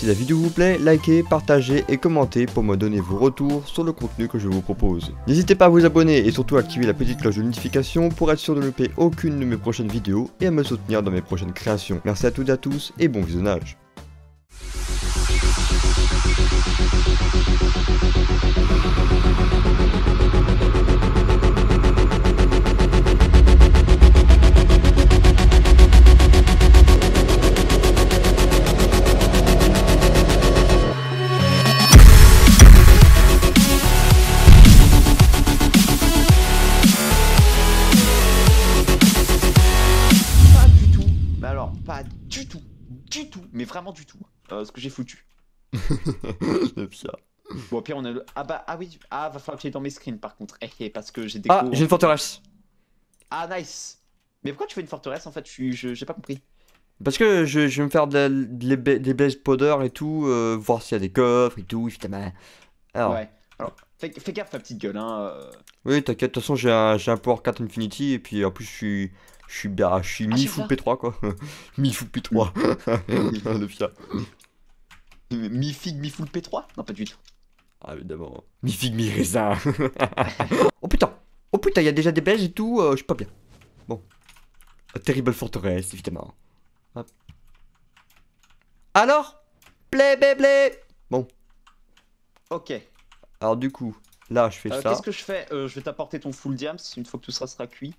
Si la vidéo vous plaît, likez, partagez et commentez pour me donner vos retours sur le contenu que je vous propose. N'hésitez pas à vous abonner et surtout à activer la petite cloche de notification pour être sûr de ne louper aucune de mes prochaines vidéos et à me soutenir dans mes prochaines créations. Merci à toutes et à tous et bon visionnage. Pas du tout, mais vraiment du tout, ce que j'ai foutu. Le pire. Bon, au pire, on a le. Ah oui, va falloir que j'aille dans mes screens par contre. Parce que j'ai des. Ah, j'ai une forteresse. Ah, nice. Mais pourquoi tu fais une forteresse en fait? J'ai pas compris. Parce que je vais me faire des blaze powder et tout, voir s'il y a des coffres et tout, évidemment. Alors. Ouais, alors, fais gaffe, ta petite gueule, hein. Oui, t'inquiète, de toute façon, j'ai un Power 4 Infinity et puis en plus, je suis mi-full P3 quoi. Mi-full P3. Le pire. Mi-fig, mi-full P3? Non, pas du tout. Ah, évidemment. Mi-fig, mi-raisin. Oh putain, il y a déjà des belges et tout, je suis pas bien. Bon. A terrible forteresse, évidemment. Hop. Alors, blé. Bon. Ok. Alors du coup, là, je fais ça. Qu'est-ce que je fais? Je vais t'apporter ton full diams une fois que tout ça sera cuit.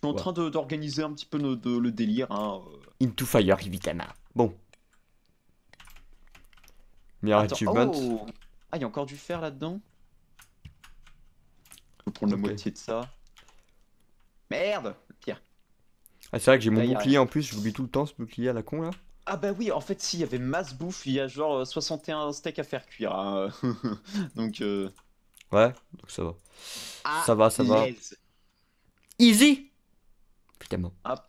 Je suis en train d'organiser un petit peu le délire. Hein. Into fire, évidemment. Bon. Meilleur achievement. Oh. Ah, il y a encore du fer là-dedans. Je vais prendre la moitié de ça. Merde, le pire. Ah, c'est vrai que j'ai mon bouclier en plus, je l'oublie tout le temps ce bouclier à la con là. Ah bah oui, en fait, s'il y avait masse bouffe, il y a genre 61 steaks à faire cuire. Hein. Donc ouais, donc ça va. Ah, ça va. Easy. Évidemment. Hop.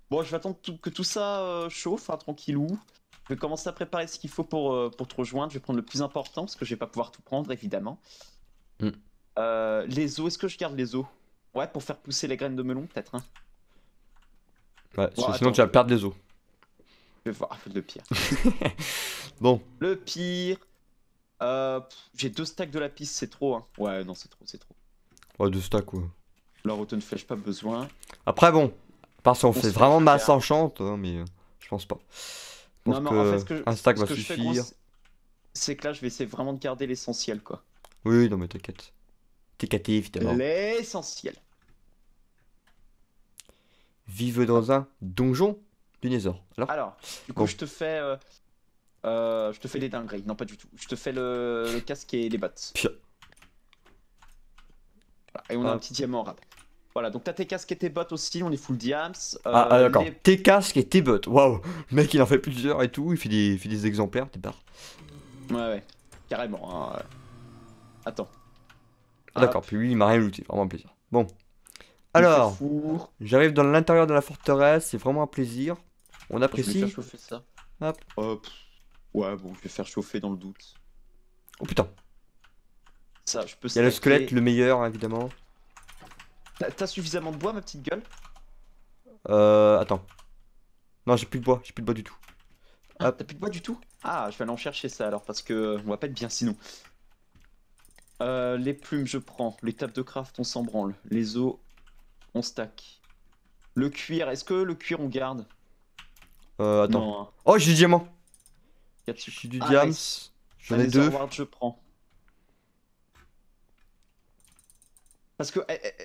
Bon, je vais attendre que tout ça chauffe, hein, tranquillou. Je vais commencer à préparer ce qu'il faut pour te rejoindre. Je vais prendre le plus important parce que je vais pas pouvoir tout prendre, évidemment. Les os, est-ce que je garde les os? Ouais, pour faire pousser les graines de melon, peut-être. Hein. Ouais, bon, sinon tu vas perdre les os. Je vais voir le pire. Bon. Le pire. J'ai 2 stacks de lapis, c'est trop. Hein. Ouais, non, c'est trop. Ouais, 2 stacks, ouais. La rotten flèche, pas besoin. Après, bon. À part si on fait vraiment masse enchante, hein, mais je pense pas. Je pense en fait, un stack va suffire. C'est que là, je vais essayer vraiment de garder l'essentiel, quoi. Oui, non, mais t'inquiète. T'es caté, évidemment. L'essentiel. Vive dans un donjon du Nether. Alors, du coup, je te fais les dingueries. Non, pas du tout. Je te fais le casque et les bottes. Voilà, et on a un petit diamant rap. Voilà, donc t'as tes casques et tes bottes aussi, on est full diams. D'accord. Tes casques et tes bottes. Waouh. Le mec, il en fait plusieurs et tout. Il fait des exemplaires, t'es barre. Ouais, carrément. Hein. Attends. Ah, d'accord, puis lui, il m'a rien looté. Vraiment un plaisir. Bon. Alors, j'arrive dans l'intérieur de la forteresse. C'est vraiment un plaisir. On apprécie. Je vais faire chauffer ça. Hop. Ouais, bon, je vais faire chauffer dans le doute. Oh putain. Ça, je peux. Il y a le squelette, le meilleur, hein, évidemment. T'as suffisamment de bois, ma petite gueule? Attends. Non, j'ai plus de bois du tout. Ah, t'as plus de bois du tout? Ah, je vais aller en chercher ça alors, parce que on va pas être bien sinon. Les plumes, je prends. Les tables de craft, on s'en branle. Les os, on stack. Le cuir, est-ce que le cuir, on garde? Attends. Non, hein. Oh, j'ai du diamant. J'ai du diams. Nice. J'en ai 2. Je prends. Parce que,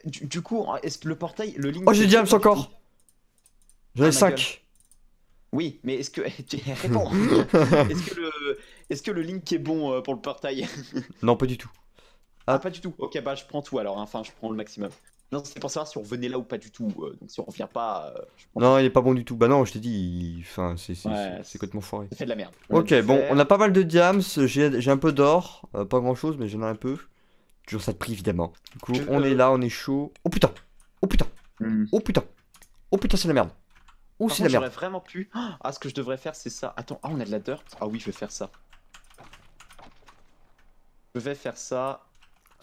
du coup, est-ce que le portail, le link... Oh, j'ai diams encore. J'en ai 5. Oui, mais est-ce que... Réponds. Est-ce que le link est bon pour le portail? Non, pas du tout. Ah, pas du tout. Ok, bah je prends tout alors. Hein. Enfin, je prends le maximum. Non, c'est pour savoir si on revenait là ou pas du tout. Donc si on revient pas... non, il est pas bon du tout. Bah non, je t'ai dit, enfin, c'est complètement foiré. Ça fait de la merde. Ok, bon, on a pas mal de diams. J'ai un peu d'or. Pas grand chose, mais j'en ai un peu. Toujours ça de prix, évidemment. Du coup, on est là, on est chaud. Oh putain. Oh putain. Oh putain. Oh putain, c'est la merde. Oh, c'est la merde. J'aurais vraiment pu... Ah, ce que je devrais faire, c'est ça. Attends, on a de la dirt. Ah oui, je vais faire ça. Je vais faire ça.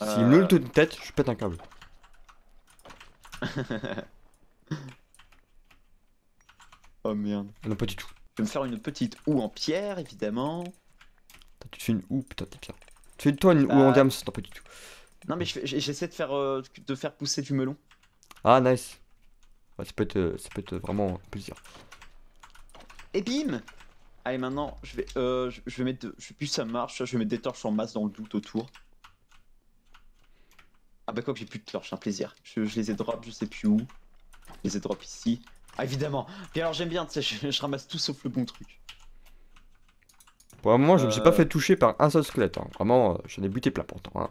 S'il me le tête, je pète un câble. Oh merde. Non, pas du tout. vais me faire une petite houe en pierre, évidemment. Putain, tu te fais une houe, putain, t'es pire. Tu fais toi une houe en Bah, diams, non pas du tout. non, mais j'essaie de faire pousser du melon. Ah, nice. Ouais, ça peut être vraiment un plaisir. Et bim! Allez, maintenant, je vais mettre. Je sais plus si ça marche, je vais mettre des torches en masse dans le doute autour. Ah, bah, quoi que j'ai plus de torches, un plaisir. Je les ai drop, je sais plus où. Je les ai drop ici. Ah, évidemment! Puis alors, j'aime bien, tu sais, je ramasse tout sauf le bon truc. Pour le moment, je me suis pas Euh, fait toucher par un seul squelette. Hein. Vraiment, j'en ai buté plein pourtant. Hein.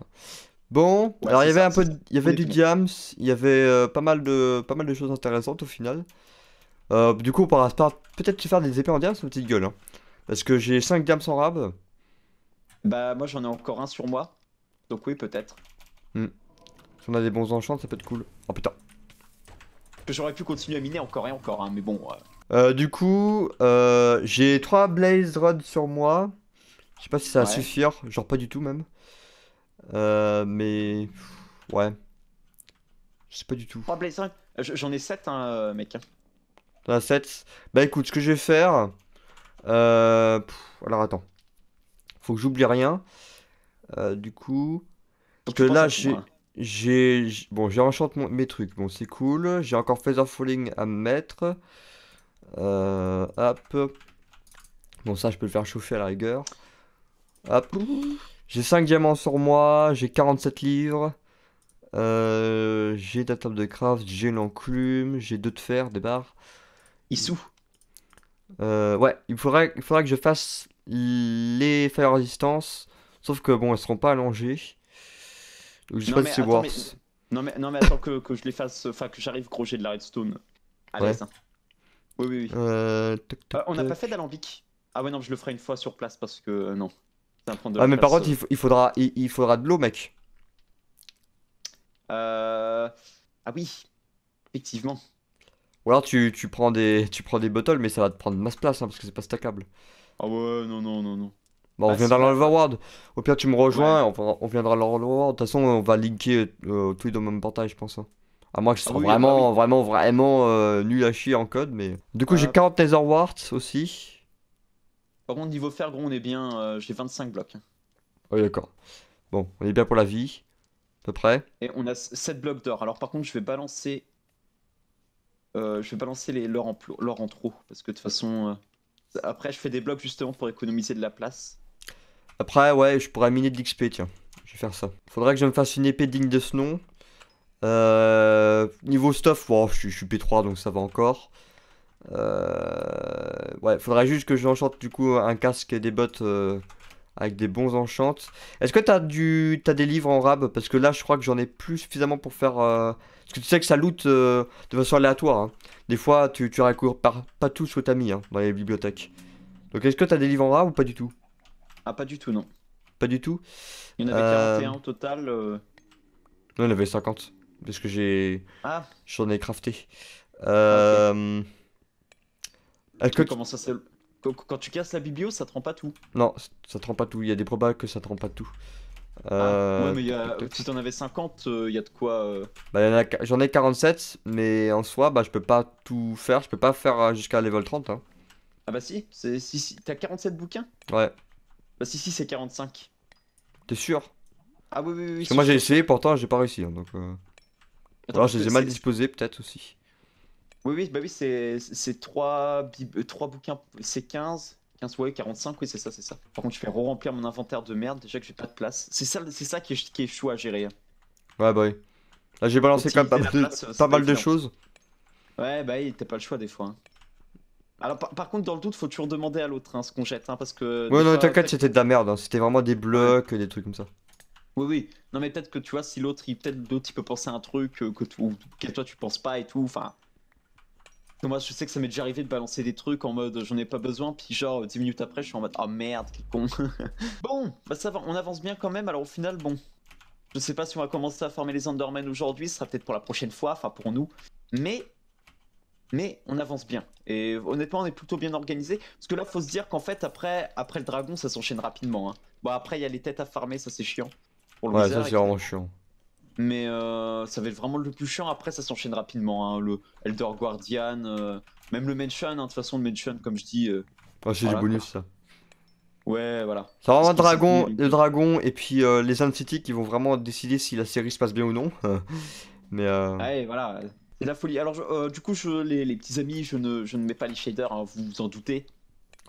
Bon, Ouais, alors il y c'est avait ça, un peu, c'est ça. il y On avait est du tout bon. diams, il y avait pas mal de choses intéressantes au final. Du coup, on pourra peut-être se faire des épées en diams, ma petite gueule. Hein. Parce que j'ai 5 diams en rab. Bah, moi, j'en ai encore un sur moi. Donc, oui, peut-être. Hmm. Si on a des bons enchants, ça peut être cool. Oh putain. Que j'aurais pu continuer à miner encore et encore, hein, mais bon. Du coup, j'ai 3 blaze rods sur moi. Je sais pas si ça va Ouais. suffire, genre pas du tout même. Mais ouais, je sais pas du tout. 3 Blaze Rod. J'en ai 7, hein, mec. T'en as 7. Bah écoute, ce que je vais faire. Alors attends, faut que j'oublie rien. Du coup, Faut parce que que tu penses là à tout, hein. bon, j'ai enchanté mes trucs. Bon, c'est cool. J'ai encore Feather Falling à mettre. Hop. Bon, ça, je peux le faire chauffer à la rigueur. Hop. J'ai 5 diamants sur moi. J'ai 47 livres. J'ai de la table de craft. J'ai l'enclume. J'ai 2 de fer, des barres. Issou. Ouais, il faudra que je fasse les fire resistance. Sauf que bon, elles seront pas allongées. Donc je sais Non, pas mais si c'est attends, worth. non, mais attends que je les fasse. Enfin, que j'arrive gros, j'ai de la redstone. À Ouais. l'aise, hein. Oui, oui, oui. Toc, toc, On n'a pas toc. fait d'alambic. Ah, ouais, non, je le ferai une fois sur place parce que non. Ça va prendre de Ah, la mais par place. contre, il faudra de l'eau, mec. Euh... Ah, oui, effectivement. Ou alors tu prends des bottles, mais ça va te prendre masse place, hein, parce que c'est pas stackable. Ah, ouais, non, non, non, non. Bah, on Bah, si, viendra dans l'Overworld. Au pire, tu me ouais. rejoins, on viendra dans l'Overworld. De toute façon, on va linker tous dans le même portail, je pense. Hein. À moins que ce Ah, soit oui, bah oui. vraiment nul à chier en code, mais. Du coup, j'ai Hop. 40 Nether Warts aussi. Par contre, niveau fer, gros, on est bien. J'ai 25 blocs, hein. Oui, d'accord. Bon, on est bien pour la vie, à peu près. Et on a 7 blocs d'or. Alors, par contre, je vais balancer l'or en trop. Parce que de toute façon. Après, je fais des blocs justement pour économiser de la place. Après, ouais, je pourrais miner de l'XP, tiens. Je vais faire ça. Faudrait que je me fasse une épée digne de ce nom. Niveau stuff, bon, je suis P3 donc ça va encore. Ouais, faudrait juste que j'enchante du coup un casque et des bottes avec des bons enchantes. Est-ce que t'as des livres en rab? Parce que là, je crois que j'en ai plus suffisamment pour faire. Parce que tu sais que ça loot de façon aléatoire. Hein. Des fois, tu recours pas tout ce que t'as mis hein, dans les bibliothèques. Donc, est-ce que t'as des livres en rab ou pas du tout? Ah, pas du tout, non. Pas du tout. Il y en avait Euh... 41 au total. Non, il y en avait 50. Parce que Ah, j'en ai crafté. ah, ok. Euh... Est-ce que Mais comment ça, c'est. Quand tu casses la biblio, ça te rend pas tout. Non, ça te rend pas tout. Il y a des probas que ça te rend pas tout. Ah, ouais, mais Toc, toc, si toc. t'en avais 50, il y a de quoi. Bah, j'en ai 47, mais en soi, bah, je peux pas tout faire. Je peux pas faire jusqu'à level 30. Hein. Ah, bah si, si, t'as 47 bouquins? Ouais, Bah si, si, c'est 45. t'es sûr? Ah, oui, oui, oui, Parce que sûr, moi j'ai sûr, sûr. essayé, pourtant j'ai pas réussi. Hein, donc, ou Attends, alors parce je les que ai mal disposés, peut-être aussi. Oui, oui, bah oui, c'est 3 bouquins, c'est 15. 15, ouais, 45, oui, c'est ça, c'est ça. Par contre, je fais re-remplir mon inventaire de merde, déjà que j'ai pas de place. C'est ça qui est chaud à gérer, hein. Ouais, bah oui. Là j'ai balancé quand même Optimiser la place, pas c'est pas mal de évident. choses. Ouais, bah oui, t'as pas le choix des fois, hein. Alors, par contre, dans le doute, faut toujours demander à l'autre hein, ce qu'on jette, hein, parce que des Ouais, non, fois, t'inquiète, c'était de la merde. Hein. C'était vraiment des ouais, blocs, des trucs comme ça. oui, oui. Non, mais peut-être que tu vois, si peut-être l'autre, il peut penser à un truc ou que toi, tu penses pas et tout, enfin. Moi, je sais que ça m'est déjà arrivé de balancer des trucs en mode j'en ai pas besoin, puis genre 10 minutes après, je suis en mode oh merde, quel con. Bon, bah ça va, on avance bien quand même. Alors au final, bon, je sais pas si on va commencer à former les Endermen aujourd'hui, ce sera peut-être pour la prochaine fois, enfin pour nous, mais on avance bien. Et honnêtement, on est plutôt bien organisé, parce que là, faut se dire qu'en fait, après le dragon, ça s'enchaîne rapidement, hein. Bon, après, il y a les têtes à farmer, ça c'est chiant pour le Ouais, ça Wither, c'est vraiment évidemment. chiant. Mais ça va être vraiment le plus chiant. Après, ça s'enchaîne rapidement. Hein. Le Elder Guardian, même le Mention. Hein. De toute façon, le Mention, comme je dis, Oh, c'est du voilà quoi. bonus ça. Ouais, voilà. C'est vraiment C'est pour ça le dragon et puis les City qui vont vraiment décider si la série se passe bien ou non. Mais Ouais, voilà. C'est la folie. Alors, du coup, les petits amis, je ne mets pas les shaders, hein, vous vous en doutez.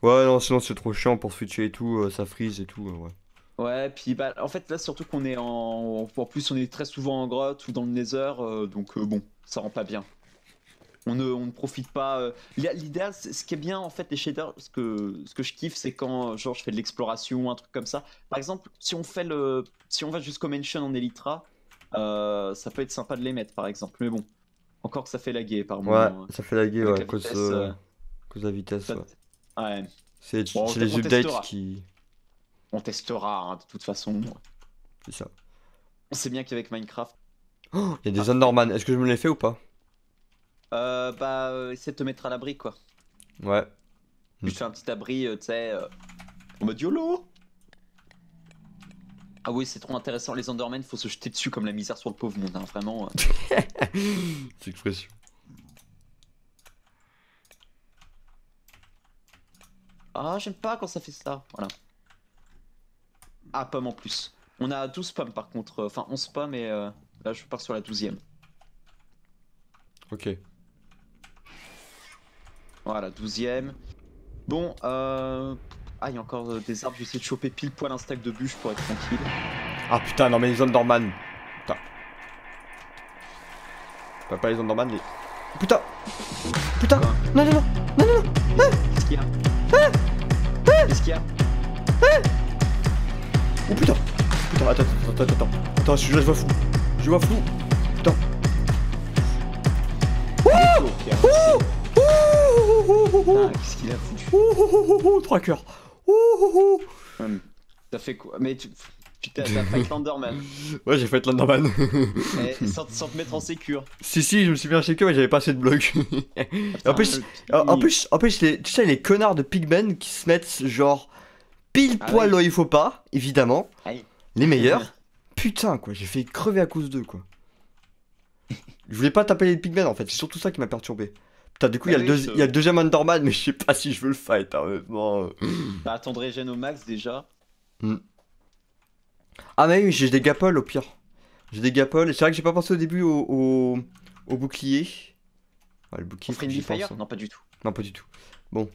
ouais, non, sinon c'est trop chiant pour switcher et tout, ça freeze et tout, ouais. Ouais, puis bah, en fait, là, surtout qu'on est en plus, on est très souvent en grotte ou dans le Nether, donc bon, ça rend pas bien. On ne profite pas. L'idéal, ce qui est bien en fait, les shaders, ce que je kiffe, c'est quand genre je fais de l'exploration, un truc comme ça. Par exemple, si on va jusqu'au Mansion en Elytra, ça peut être sympa de les mettre, par exemple. Mais bon, encore que ça fait laguer par Ouais, moment. ça fait laguer, Avec ouais, la vitesse, à cause de la vitesse, ça- ouais. ouais. Bon, C'est les on updates testera. qui... On testera, hein, de toute façon. C'est ça. On sait bien qu'avec Minecraft. Oh, il y a des Ah, Underman, est-ce que je me les fais ou pas? essaie de te mettre à l'abri, quoi. Ouais. Tu te fais un petit abri, tu sais, en mode YOLO. Ah oui, c'est trop intéressant. Les Endermen, faut se jeter dessus comme la misère sur le pauvre monde, hein, vraiment. C'est expression. Ah, j'aime pas quand ça fait ça. Voilà. Ah, pomme en plus. On a 12 pommes par contre. Enfin, 11 pommes et là, je pars sur la 12e. Ok. Voilà, 12e. Bon, ah, il y a encore des arbres. Je vais essayer de choper pile poil un stack de bûches pour être tranquille. Ah putain, non mais les Underman. Putain. Pas les Underman, les... Putain. Putain. Quoi? Non, non, non. Non, non, non. Qu'est-ce qu'il y a? Qu'est-ce qu'il y a? Oh putain. Putain, attends. Attends, je vois flou. Je vois flou. Putain. Ok, avancé. Putain, qu'est-ce qu'il a foutu? 3 cœurs. Ça fait quoi? Mais putain, t'as fight l'Enderman. Ouais, j'ai fait l'Underman. Eh, sans te mettre en sécure. Si, je me suis bien checké, mais j'avais pas assez de blocs. Putain, En plus, tu sais, les connards de Pigmen qui se mettent genre pile Ah poil oui. là où il faut pas, évidemment. Aïe. Les meilleurs. Putain, quoi, j'ai fait crever à cause d'eux, quoi. Je voulais pas taper les Pigmen en fait, c'est surtout ça qui m'a perturbé. Putain, du coup, Bah il oui, y a le deuxième Underman, mais je sais pas si je veux le fight, hein, honnêtement. Bah, attendrai Gêne au max déjà. Ah, mais oui, j'ai des gapples au pire. J'ai des gapples, et c'est vrai que j'ai pas pensé au début au bouclier. Ouais, le bouclier, On faut ferait que une j'y fire? pense, hein. Non, pas du tout. Non, pas du tout. Bon,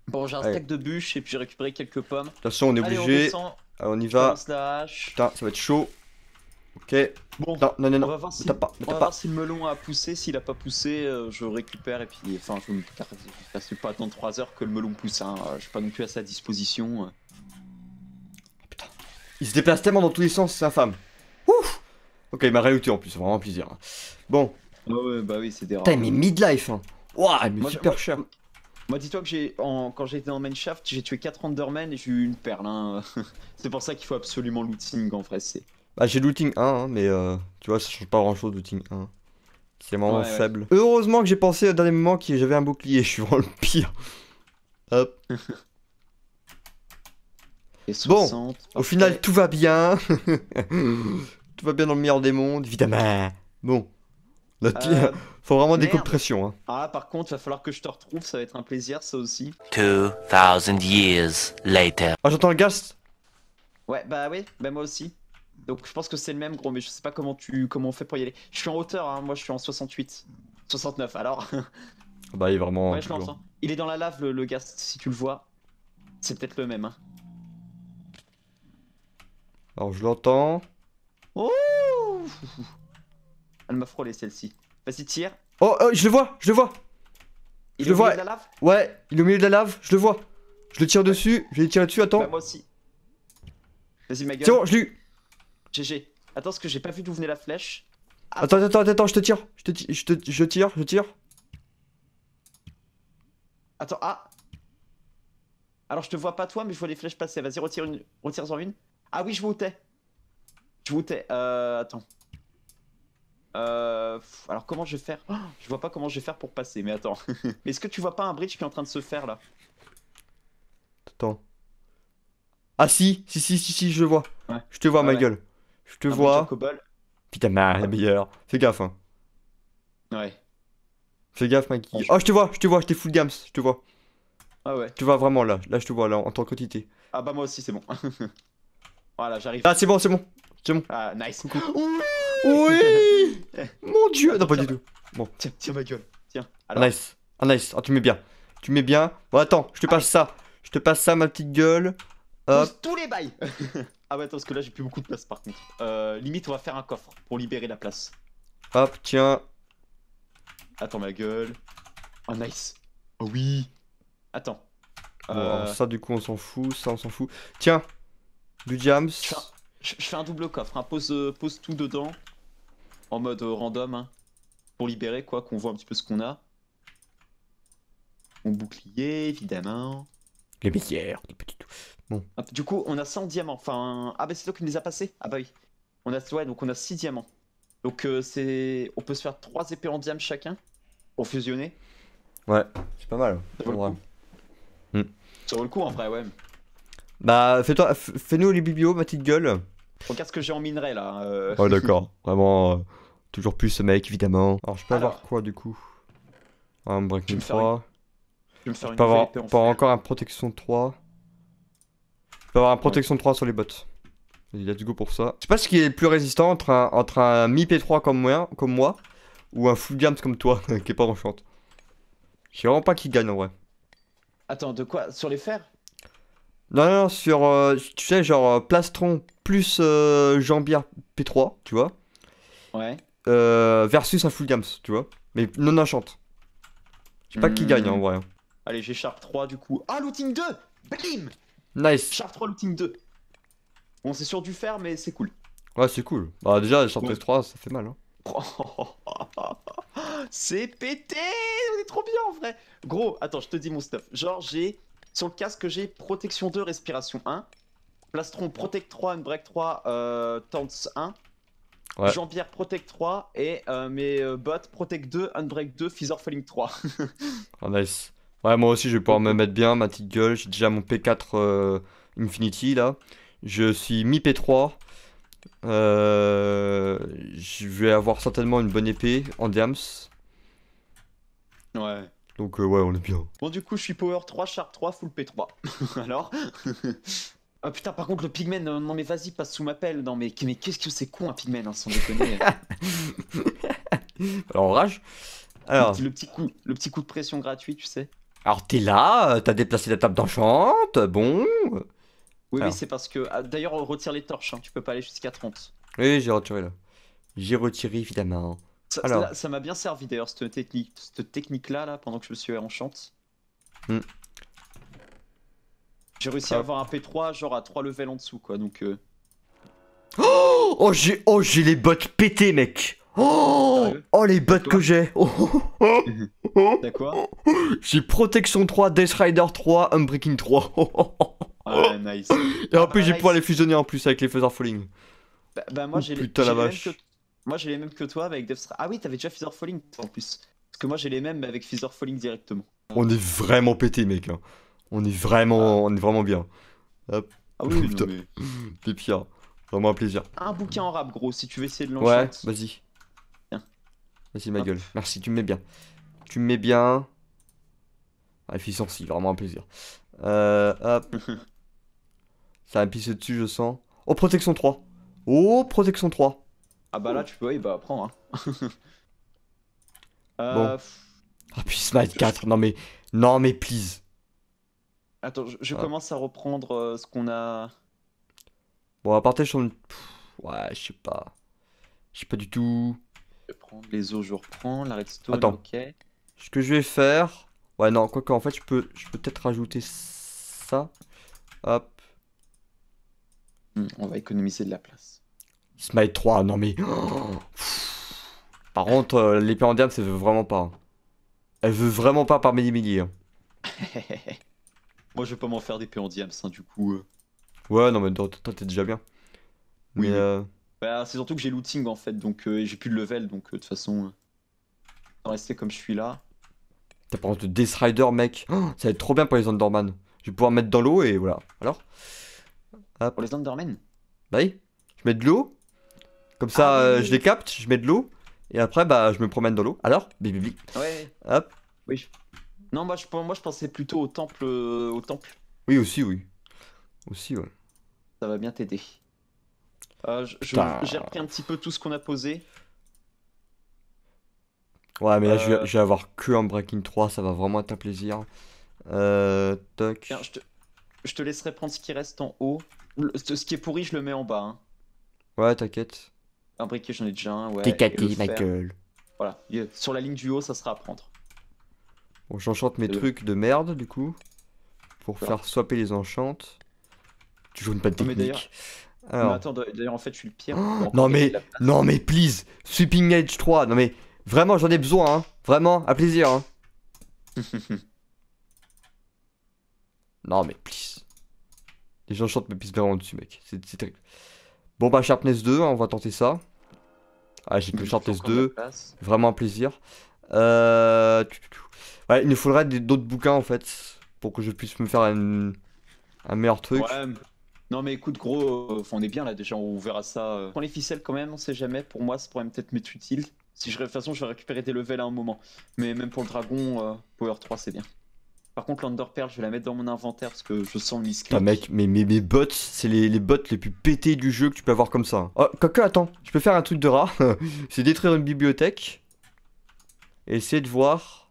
Bon, j'ai un allez. stack de bûches et puis j'ai récupéré quelques pommes. De toute façon, on est Allez, on obligé. descend. Alors, on y Je va. balance la hache. Putain, ça va être chaud. Ok. Bon, Non, non, non, on non. va voir Me si, tape pas, me on va tape voir pas. si le melon a poussé. S'il a pas poussé, je récupère et puis, enfin, je me passe pas attendre 3 heures que le melon pousse. Hein. Je suis pas non plus à sa disposition. Il se déplace tellement dans tous les sens, c'est infâme. Ouf. Ok, il m'a réuti en plus, c'est vraiment un plaisir. Hein. Bon. Ouais, bah oui, c'est des rares. Putain, mais midlife, hein. Ouah, mais Moi, super cher. Moi, dis-toi que quand j'étais dans Mineshaft, j'ai tué 4 Endermen et j'ai eu une perle. Hein. C'est pour ça qu'il faut absolument looting en vrai. Bah, j'ai looting 1, hein, mais tu vois, ça change pas grand chose looting 1. C'est vraiment Ouais, ouais. faible. Heureusement que j'ai pensé au dernier moment que j'avais un bouclier, je suis vraiment le pire. Hop. Et Bon, 60, Au parfait. final, tout va bien. Tout va bien dans le meilleur des mondes, évidemment. Bon. Là, faut vraiment des coups de merde. pression. Hein. Ah, par contre, va falloir que je te retrouve. Ça va être un plaisir, ça aussi. 2,000 years later. Ah, j'entends le gaz. Ouais, bah oui, bah moi aussi. Donc je pense que c'est le même gros, mais je sais pas comment on fait pour y aller. Je suis en hauteur, hein, moi je suis en 68. 69, alors. Bah, il est vraiment. Ouais, je l'entends. Il est dans la lave, le gast, si tu le vois. C'est peut-être le même. Hein. Alors, je l'entends. Oh, elle m'a frôlé celle-ci. Vas-y, tire. Oh, je le vois, je le vois. Il Je est le au milieu vois. de la lave. Ouais, il est au milieu de la lave, je le vois. Je le tire dessus, je vais tirer dessus, attends. Bah moi aussi. Vas-y, ma gueule. C'est bon, je l'ai. GG. Attends, parce que j'ai pas vu d'où venait la flèche. Attends, je te tire. Je tire. Attends, ah. Alors je te vois pas toi, mais je vois les flèches passer. Vas-y, retire-en une. Ah oui, je vois où t'es. Je vois où t'es. Attends. Alors comment je vais faire? Oh, je vois pas comment je vais faire pour passer, mais attends. Mais est-ce que tu vois pas un bridge qui est en train de se faire là? Attends. Ah si, je le vois. Ouais. Je te vois, Ah ma ouais. gueule. Je te Un vois. Jack Cobble. Putain, mais la meilleure. Fais gaffe, hein. Ouais. Fais gaffe, Mikey. Ouais, Oh, je t'ai full gams, je te vois. Ah ouais. Je te vois vraiment là. Là, je te vois là en tant qu'entité. Ah bah moi aussi, c'est bon. Voilà, j'arrive. Ah, c'est bon, c'est bon. C'est bon. Ah, nice. Coucou. Oui. Oui. Mon dieu. Non, Attends, pas tiens, du tout. Bon. Tiens ma gueule. Tiens. Alors. Nice. Ah, nice. Ah, tu mets bien. Tu mets bien. Bon, attends, je te passe ça. Je te passe ça, ma petite gueule. Hop. Pose tous les bails. Ah ouais, attends, parce que là, j'ai plus beaucoup de place par contre. Limite, on va faire un coffre pour libérer la place. Hop, tiens. Attends, ma gueule. Oh, nice. Oh oui. Attends. Bon, alors ça, du coup, on s'en fout. Ça, on s'en fout. Tiens. Du jams. Je fais un double coffre. Hein. Pose tout dedans. En mode random. Hein. Pour libérer, quoi. Qu'on voit un petit peu ce qu'on a. Mon bouclier, évidemment. Les meilleurs. Les petits tout. Bon. Hop, du coup, on a 100 diamants. Enfin. Ah bah, c'est toi qui me les a passés. Ah bah oui. Ouais, donc on a 6 diamants. Donc c'est. On peut se faire 3 épées en diamant chacun. Pour fusionner. Ouais, c'est pas mal. Ça vaut le Ouais. coup. Ça vaut le coup en vrai, ouais. Bah, fais-nous les biblios, ma petite gueule. Regarde ce que j'ai en minerai là. Oh, d'accord. Vraiment, toujours plus ce mec, évidemment. Alors, je peux avoir Alors. quoi du coup? Un Je vais breaking me faire 3. Je vais me faire Je une peux nouvelle avoir, épée en pas fer. encore un protection 3. Je peux avoir un protection 3 sur les bottes. Vas-y, let's go pour ça. Je sais pas ce qui est le plus résistant entre un mi-P3 comme moi ou un full gams comme toi qui est pas enchant. Je sais vraiment pas qui gagne en vrai. Attends, de quoi? Sur les fers? Non, non, sur, tu sais, genre plastron plus jambière P3, tu vois, Ouais. versus un full gams, tu vois, mais non enchant. Je sais pas qui gagne en vrai. Allez, j'ai Sharp 3 du coup. Ah, looting 2! Blim! Nice. Sharp 3, looting 2. Bon, c'est sur du fer, mais c'est cool. Ouais, c'est cool. Bah, déjà, sur Ouais. PS3, ça fait mal. Hein. C'est pété! On est trop bien en vrai! Gros, attends, je te dis mon stuff. Genre, j'ai. Sur le casque, j'ai protection 2, respiration 1. Plastron Protect 3, Unbreak 3, Tents 1. Ouais. Jambière Protect 3 et mes bots Protect 2, Unbreak 2, Feather Falling 3. Oh, nice. Ouais, moi aussi, je vais pouvoir me mettre bien, ma petite gueule. J'ai déjà mon P4 Infinity là. Je suis mi-P3. Je vais avoir certainement une bonne épée en diams. Ouais. Donc, ouais, on est bien. Bon, du coup, je suis Power 3, Sharp 3, Full P3. Alors. Ah putain, par contre, le pigman, non mais vas-y, passe sous ma pelle. Non mais qu'est-ce que c'est con un pigman, hein, sans déconner. Alors, rage. Alors, Le petit coup de pression gratuit, tu sais. alors t'es là, t'as déplacé la table d'enchante, bon. Oui, Alors. c'est parce que. D'ailleurs, on retire les torches, hein, tu peux pas aller jusqu'à 30. Oui, j'ai retiré là. J'ai retiré évidemment. Alors. Ça m'a bien servi d'ailleurs, cette technique-là, là, pendant que je me suis enchante. Hmm. J'ai réussi à avoir un P3, genre à 3 levels en dessous, quoi, donc. Oh, j'ai les bottes pétées, mec. Oh, Sérieux? oh les bottes Toi que j'ai. T'as quoi? J'ai protection 3, Death Rider 3, Unbreaking 3. Ah, nice. Et en plus, j'ai nice. pouvoir les fusionner en plus avec les Feather Falling. Bah, moi, Oh, j'ai putain, la j'ai les mêmes vache. que. Moi, j'ai les mêmes que toi, mais avec Death. Ah oui, t'avais déjà Feather Falling, toi, en plus. Parce que moi, j'ai les mêmes, mais avec Feather Falling directement. On est vraiment pété, mec. Hein. On est vraiment bien. Hop, Ah oui, Putain. non, mais. Pépia. Vraiment un plaisir. Un bouquin en rap, gros, si tu veux essayer de Ouais, l'enchant. vas-y. Tiens. Vas-y, ma Hop. gueule. Merci, tu me mets bien. Tu me mets bien. Ah, efficience, vraiment un plaisir. Hop. Ça va me pisser dessus, je sens. Oh, protection 3. Oh, protection 3. Ah bah là, tu peux, oui, bah prends. Hein. Bon. Ah, puis Smite 4. Non, mais please. Attends, je Ah. commence à reprendre ce qu'on a. Bon, à partir sur une. Ouais, je sais pas. Je sais pas du tout. Je vais prendre les os, je reprends. La redstone, Attends. ok. Ce que je vais faire. Ouais, non, quoique, en fait, je peux peut-être rajouter ça. Hop. On va économiser de la place. Smite 3, non mais. Par contre, l'épée en diable, ça veut vraiment pas. Hein. Elle veut vraiment pas par milliers. Hein. Moi, je vais pas m'en faire des en diams, hein, du coup. Ouais, non, mais toi, t'es déjà bien. Oui, Mais, oui. Bah, c'est surtout que j'ai looting en fait, donc et j'ai plus de level, donc de toute façon, on va rester comme je suis là. t'as par contre le Death Rider, mec. Oh, ça va être trop bien pour les Enderman. Je vais pouvoir mettre dans l'eau et voilà. Alors. Pour les Endermen. Bah oui. Je mets de l'eau. Comme ça, Ah oui. je les capte, je mets de l'eau, et après, bah, je me promène dans l'eau. Alors, bip. Ouais. Hop. Oui. Non, moi je pensais plutôt au temple. Au temple. Oui, aussi, oui. Aussi, ouais. Ça va bien t'aider. Putain. J'ai repris un petit peu tout ce qu'on a posé. Ouais, mais là, Euh, je vais avoir que un Breaking 3, ça va vraiment être un plaisir. Toc. Tiens, je te laisserai prendre ce qui reste en haut. Ce qui est pourri, je le mets en bas. Hein. Ouais, t'inquiète. Un briquet, j'en ai déjà un, ouais. T'es Et le caté, ma fer. gueule. Voilà. Sur la ligne du haut, ça sera à prendre. Bon, j'enchante mes Et le- trucs de merde, du coup. Pour Voilà. faire swapper les enchantes. Toujours une bonne Non, mais d'ailleurs, technique. mais Alors. attends, d'ailleurs, en fait, je suis le pire. Oh, On va encore non gagner mais, de la place. non mais please, Sweeping Edge 3, non mais, vraiment j'en ai besoin, hein, vraiment, à plaisir, hein. Non mais please. Les gens chantent me pissent vraiment dessus, mec, c'est terrible. Bon bah Sharpness 2, hein, on va tenter ça. Ah j'ai que Il faut Sharpness encore de la 2, place. vraiment un plaisir. Ouais, il nous faudrait d'autres bouquins en fait, pour que je puisse me faire un meilleur truc. Ouais. Non, mais écoute, gros, on est bien là déjà, on verra ça. Prends les ficelles quand même, on sait jamais. Pour moi, ça pourrait peut-être m'être utile. Si je, de toute façon, je vais récupérer des levels à un moment. Mais même pour le dragon, Power 3, c'est bien. Par contre, l'Underpearl, je vais la mettre dans mon inventaire parce que je sens le Putain misclick. mec, mais mes bots, c'est les bots les plus pétés du jeu que tu peux avoir comme ça. Oh, quoique, attends, je peux faire un truc de rat. C'est détruire une bibliothèque. Et essayer de voir...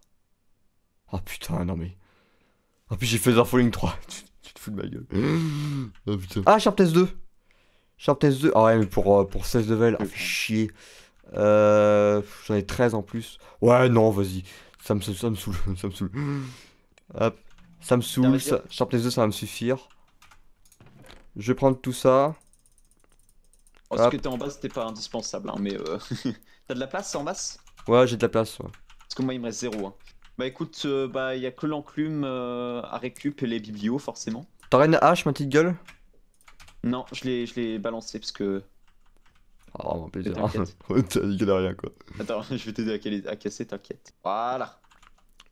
Oh putain, non mais... En plus j'ai fait Feather Falling 3. Tu te fous de ma gueule. Oh putain. Ah, Sharpness 2. Sharpness 2. Ah ouais, mais pour 16 levels. Ah, fait chier. J'en ai 13 en plus. Ouais, non, vas-y. Ça me saoule. Ça me saoule. Hop. Ça me Tiens, saoule. vas-y, Ça... Sharpness 2, ça va me suffire. Je vais prendre tout ça. Oh, ce Hop. que t'es en bas, c'était pas indispensable, hein, mais t'as de la place en masse? Ouais, j'ai de la place. Ouais. Parce que moi, il me reste 0. Hein. Bah écoute, bah il y a que l'enclume à récup et les biblios, forcément. T'aurais une hache, ma petite gueule? Non, je l'ai balancé parce que. Ah, vraiment plaisir. T'inquiète. T'as dit qu'il y a rien, quoi. Attends, je vais t'aider à casser, t'inquiète. Voilà,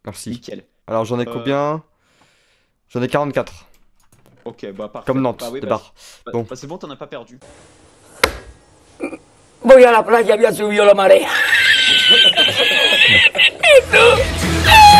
Merci. nickel. Alors, j'en ai combien? J'en ai 44. Ok, bah parfait. Comme Nantes, Bah oui, débarre. Bon. bah c'est bon, t'en as pas perdu. Voy a la playa, había subido la marea. ¿Y tú?